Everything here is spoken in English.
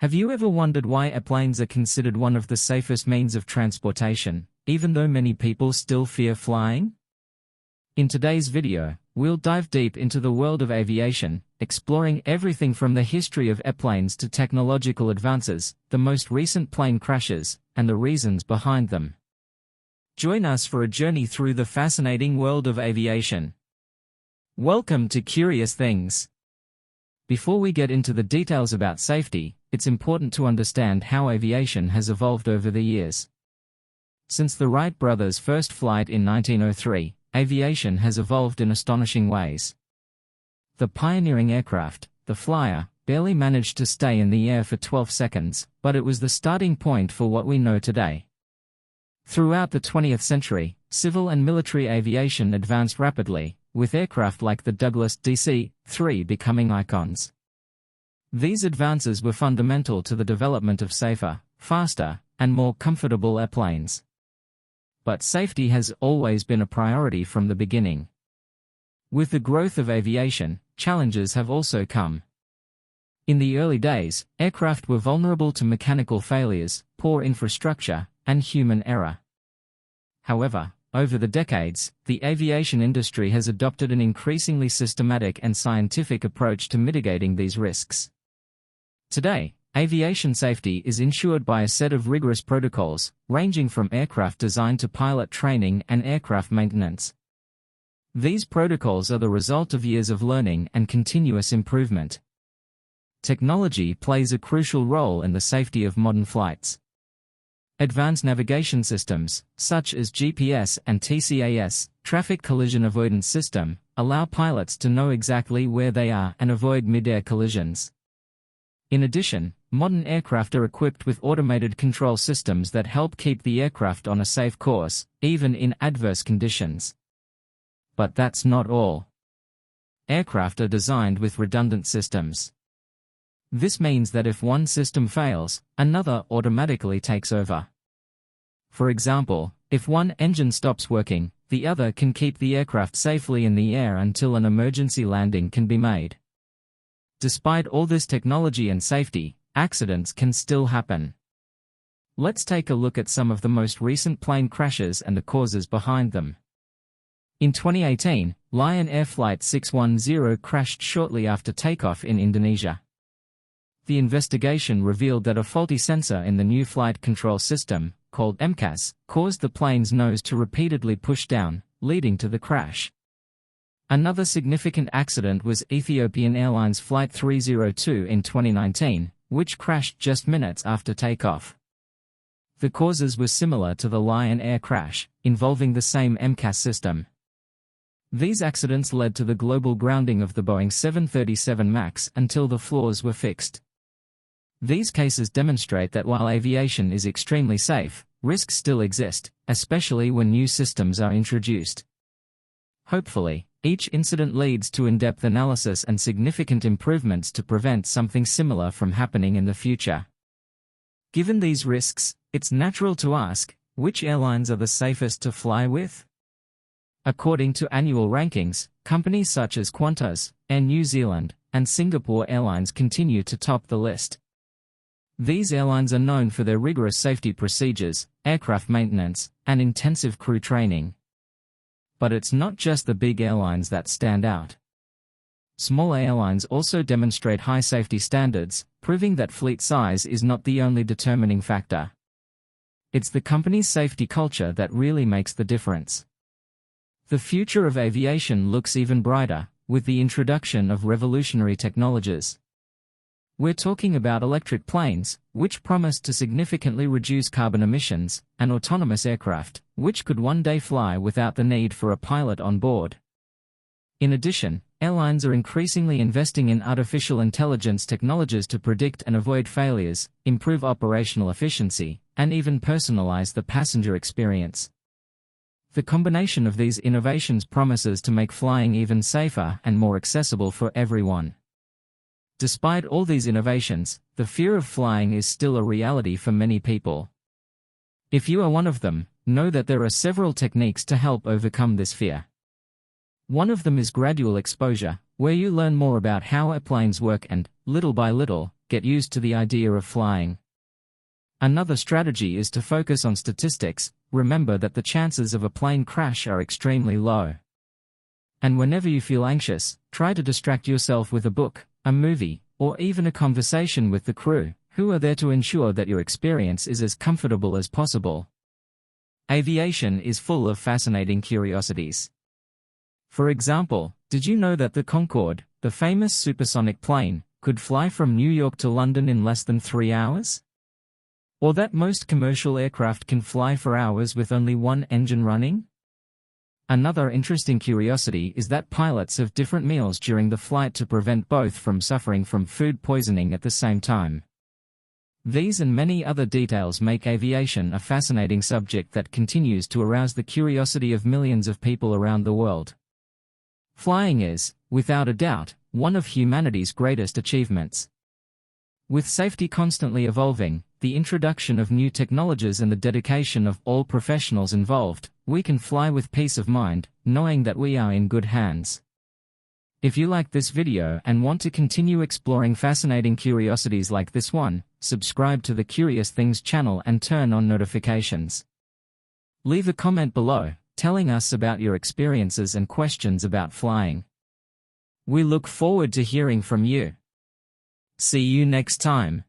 Have you ever wondered why airplanes are considered one of the safest means of transportation, even though many people still fear flying? In today's video, we'll dive deep into the world of aviation, exploring everything from the history of airplanes to technological advances, the most recent plane crashes, and the reasons behind them. Join us for a journey through the fascinating world of aviation. Welcome to Curious Things. Before we get into the details about safety, it's important to understand how aviation has evolved over the years. Since the Wright brothers' first flight in 1903, aviation has evolved in astonishing ways. The pioneering aircraft, the Flyer, barely managed to stay in the air for 12 seconds, but it was the starting point for what we know today. Throughout the 20th century, civil and military aviation advanced rapidly, with aircraft like the Douglas DC-3 becoming icons. These advances were fundamental to the development of safer, faster, and more comfortable airplanes. But safety has always been a priority from the beginning. With the growth of aviation, challenges have also come. In the early days, aircraft were vulnerable to mechanical failures, poor infrastructure, and human error. However, over the decades, the aviation industry has adopted an increasingly systematic and scientific approach to mitigating these risks. Today, aviation safety is ensured by a set of rigorous protocols, ranging from aircraft design to pilot training and aircraft maintenance. These protocols are the result of years of learning and continuous improvement. Technology plays a crucial role in the safety of modern flights. Advanced navigation systems, such as GPS and TCAS, Traffic Collision Avoidance System, allow pilots to know exactly where they are and avoid mid-air collisions. In addition, modern aircraft are equipped with automated control systems that help keep the aircraft on a safe course, even in adverse conditions. But that's not all. Aircraft are designed with redundant systems. This means that if one system fails, another automatically takes over. For example, if one engine stops working, the other can keep the aircraft safely in the air until an emergency landing can be made. Despite all this technology and safety, accidents can still happen. Let's take a look at some of the most recent plane crashes and the causes behind them. In 2018, Lion Air Flight 610 crashed shortly after takeoff in Indonesia. The investigation revealed that a faulty sensor in the new flight control system, called MCAS, caused the plane's nose to repeatedly push down, leading to the crash. Another significant accident was Ethiopian Airlines Flight 302 in 2019, which crashed just minutes after takeoff. The causes were similar to the Lion Air crash, involving the same MCAS system. These accidents led to the global grounding of the Boeing 737 MAX until the flaws were fixed. These cases demonstrate that while aviation is extremely safe, risks still exist, especially when new systems are introduced. Hopefully, each incident leads to in-depth analysis and significant improvements to prevent something similar from happening in the future. Given these risks, it's natural to ask, which airlines are the safest to fly with? According to annual rankings, companies such as Qantas, Air New Zealand, and Singapore Airlines continue to top the list. These airlines are known for their rigorous safety procedures, aircraft maintenance, and intensive crew training. But it's not just the big airlines that stand out. Smaller airlines also demonstrate high safety standards, proving that fleet size is not the only determining factor. It's the company's safety culture that really makes the difference. The future of aviation looks even brighter, with the introduction of revolutionary technologies. We're talking about electric planes, which promise to significantly reduce carbon emissions, and autonomous aircraft, which could one day fly without the need for a pilot on board. In addition, airlines are increasingly investing in artificial intelligence technologies to predict and avoid failures, improve operational efficiency, and even personalize the passenger experience. The combination of these innovations promises to make flying even safer and more accessible for everyone. Despite all these innovations, the fear of flying is still a reality for many people. If you are one of them, know that there are several techniques to help overcome this fear. One of them is gradual exposure, where you learn more about how airplanes work and, little by little, get used to the idea of flying. Another strategy is to focus on statistics. Remember that the chances of a plane crash are extremely low. And whenever you feel anxious, try to distract yourself with a book, a movie, or even a conversation with the crew, who are there to ensure that your experience is as comfortable as possible. Aviation is full of fascinating curiosities. For example, did you know that the Concorde, the famous supersonic plane, could fly from New York to London in less than 3 hours? Or that most commercial aircraft can fly for hours with only one engine running? Another interesting curiosity is that pilots have different meals during the flight to prevent both from suffering from food poisoning at the same time. These and many other details make aviation a fascinating subject that continues to arouse the curiosity of millions of people around the world. Flying is, without a doubt, one of humanity's greatest achievements. With safety constantly evolving, the introduction of new technologies and the dedication of all professionals involved, we can fly with peace of mind, knowing that we are in good hands. If you like this video and want to continue exploring fascinating curiosities like this one, subscribe to the Curious Things channel and turn on notifications. Leave a comment below, telling us about your experiences and questions about flying. We look forward to hearing from you. See you next time.